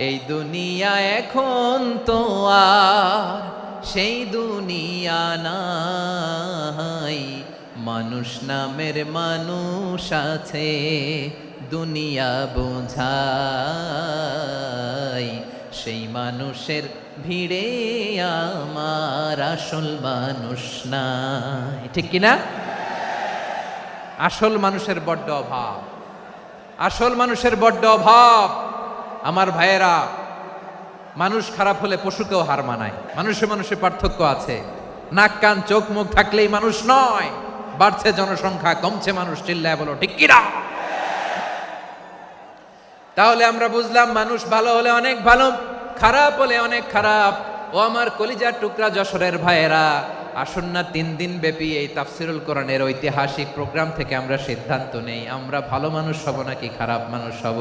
এই দুনিয়া এখন তো আর সেই দুনিয়া নাই, মানুষ নামের মানুষ আছে দুনিয়া বোঝাই, সেই মানুষের ভিড়ে আমার আসল মানুষ নাই। ঠিক কিনা? আসল মানুষের বড্ড অভাব, আসল মানুষের বড্ড অভাব। আমার ভাইয়েরা, মানুষ খারাপ হলে পশুকেও হার মানায়। মানুষে মানুষে পার্থক্য আছে। নাক কান চোখ মুখ থাকলেই মানুষ নয়। বাড়ছে জনসংখ্যা, কমছে মানুষ, চিল্লায় বলো ঠিক কিনা? তাহলে আমরা বুঝলাম মানুষ ভালো হলে অনেক ভালো, খারাপ হলে অনেক খারাপ। ও আমার কলিজার টুকরা যশোরের ভাইয়েরা, আসুন না 3 দিন ব্যাপী এই তাফসিরুল কোরআনের ঐতিহাসিক প্রোগ্রাম থেকে আমরা সিদ্ধান্ত নেই আমরা ভালো মানুষ হব নাকি খারাপ মানুষ হব।